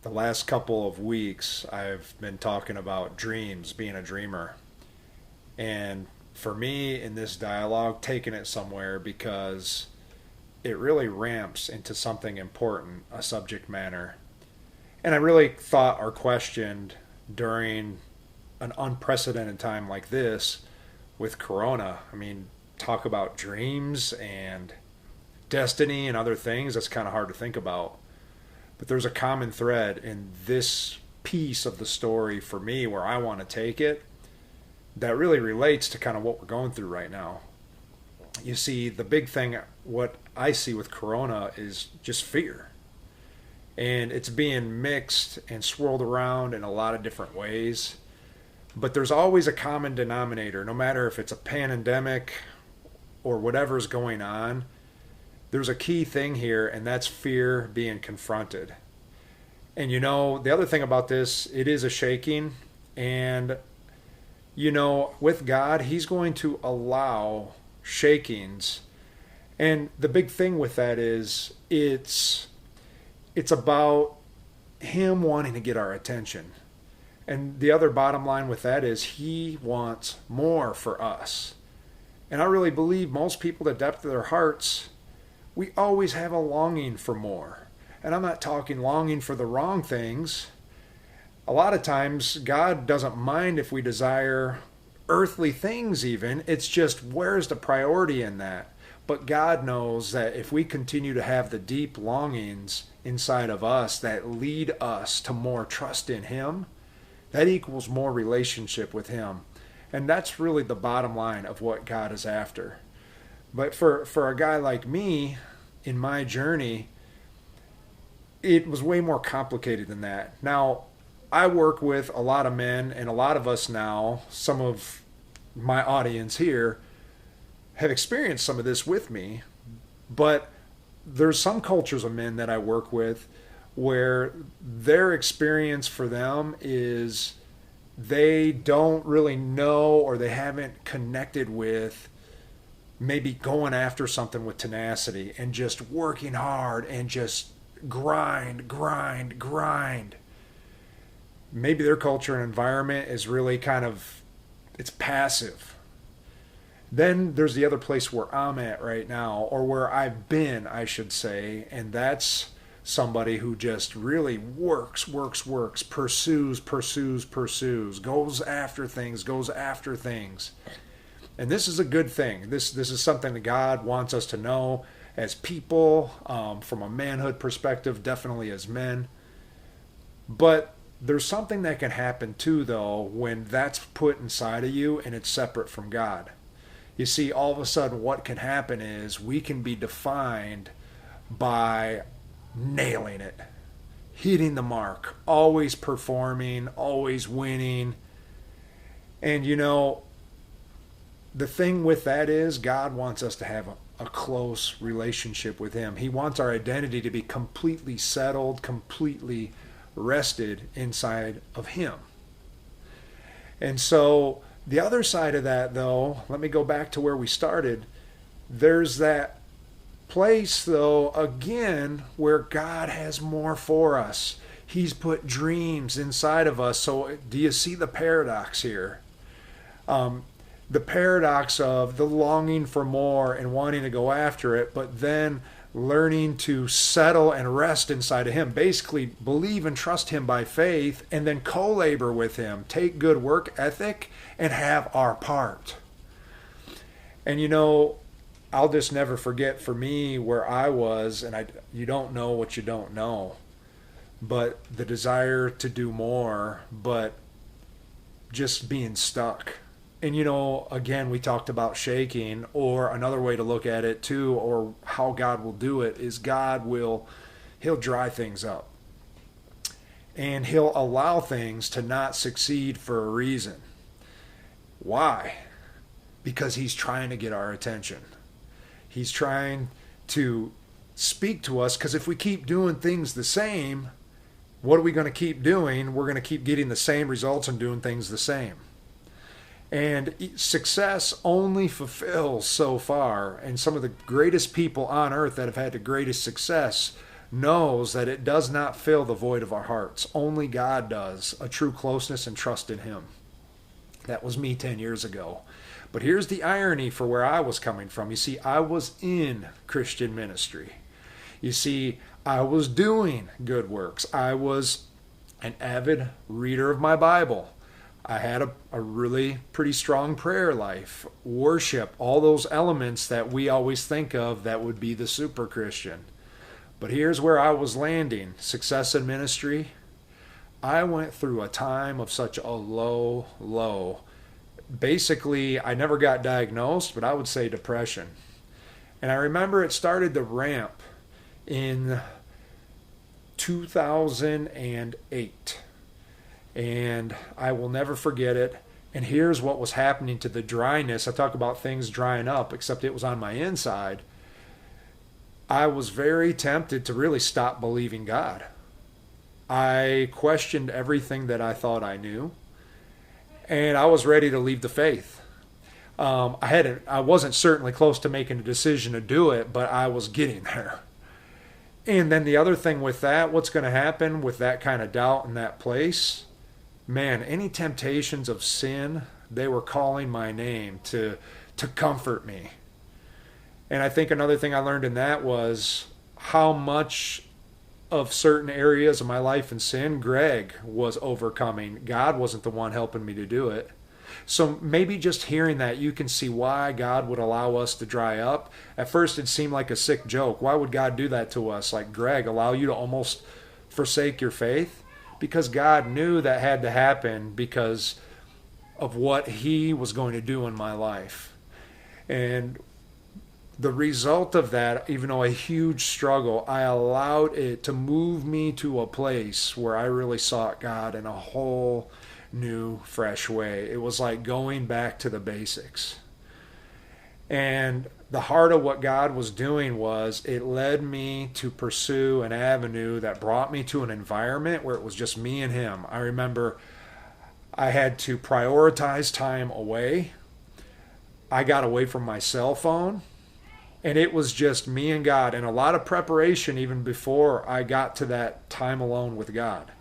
the last couple of weeks, I've been talking about dreams, being a dreamer. And for me, in this dialogue, taking it somewhere because it really ramps into something important, a subject matter. And I really thought or questioned during an unprecedented time like this with Corona. I mean, talk about dreams and destiny and other things, that's kind of hard to think about. But there's a common thread in this piece of the story for me where I want to take it that really relates to kind of what we're going through right now. You see, the big thing, what I see with Corona is just fear. And it's being mixed and swirled around in a lot of different ways. But there's always a common denominator, no matter if it's a pandemic or whatever's going on. There's a key thing here, and that's fear being confronted. And you know, the other thing about this, it is a shaking. And, you know, with God, He's going to allow shakings. And the big thing with that is it's about Him wanting to get our attention. And the other bottom line with that is He wants more for us. And I really believe most people, the depth of their hearts, we always have a longing for more. And I'm not talking longing for the wrong things. A lot of times, God doesn't mind if we desire earthly things even. It's just, where's the priority in that? But God knows that if we continue to have the deep longings inside of us that lead us to more trust in Him, that equals more relationship with Him. And that's really the bottom line of what God is after. But for a guy like me, in my journey, it was way more complicated than that. Now, I work with a lot of men, and a lot of us now, some of my audience here, have experienced some of this with me. But there's some cultures of men that I work with where their experience for them is they don't really know, or they haven't connected with maybe going after something with tenacity and just working hard and just grind. Maybe their culture and environment is really kind of, it's passive. Then there's the other place where I'm at right now, or where I've been, I should say, and that's somebody who just really works, pursues, goes after things. And this is a good thing. This is something that God wants us to know as people, from a manhood perspective, definitely as men. But there's something that can happen too, though, when that's put inside of you and it's separate from God. You see, all of a sudden what can happen is we can be defined by nailing it, hitting the mark, always performing, always winning. And you know, the thing with that is God wants us to have a close relationship with Him. He wants our identity to be completely settled, completely rested inside of Him. And so the other side of that, though, let me go back to where we started. There's that place, though, again, where God has more for us. He's put dreams inside of us. So do you see the paradox here? The paradox of the longing for more and wanting to go after it, but then learning to settle and rest inside of Him. Basically, believe and trust Him by faith, and then co-labor with Him. Take good work ethic and have our part. And you know, I'll just never forget for me where I was, and you don't know what you don't know, but the desire to do more, but just being stuck. And you know, again, we talked about shaking, or another way to look at it too, or how God will do it, is He'll dry things up. And He'll allow things to not succeed for a reason. Why? Because He's trying to get our attention. He's trying to speak to us, because if we keep doing things the same, what are we going to keep doing? We're going to keep getting the same results and doing things the same. And success only fulfills so far. And some of the greatest people on earth that have had the greatest success knows that it does not fill the void of our hearts. Only God does, a true closeness and trust in Him. That was me 10 years ago. But here's the irony for where I was coming from. You see, I was in Christian ministry. You see, I was doing good works. I was an avid reader of my Bible. I had a really pretty strong prayer life, worship, all those elements that we always think of that would be the super Christian. But here's where I was landing. Success in ministry. I went through a time of such a low. Basically, I never got diagnosed, but I would say depression. And I remember it started to ramp in 2008. And I will never forget it. And here's what was happening to the dryness. I talk about things drying up, except it was on my inside. I was very tempted to really stop believing God. I questioned everything that I thought I knew. And I was ready to leave the faith. I wasn't certainly close to making a decision to do it, but I was getting there. And then the other thing with that, what's going to happen with that kind of doubt in that place? Man, any temptations of sin, they were calling my name to comfort me. And I think another thing I learned in that was how much of certain areas of my life in sin Greg was overcoming. God wasn't the one helping me to do it. So maybe just hearing that, you can see why God would allow us to dry up. At first it seemed like a sick joke. Why would God do that to us? Like, Greg, allow you to almost forsake your faith? Because God knew that had to happen because of what He was going to do in my life. And the result of that, even though a huge struggle, I allowed it to move me to a place where I really sought God in a whole new, fresh way. It was like going back to the basics. And the heart of what God was doing was it led me to pursue an avenue that brought me to an environment where it was just me and Him. I remember I had to prioritize time away. I got away from my cell phone. And it was just me and God, and a lot of preparation even before I got to that time alone with God.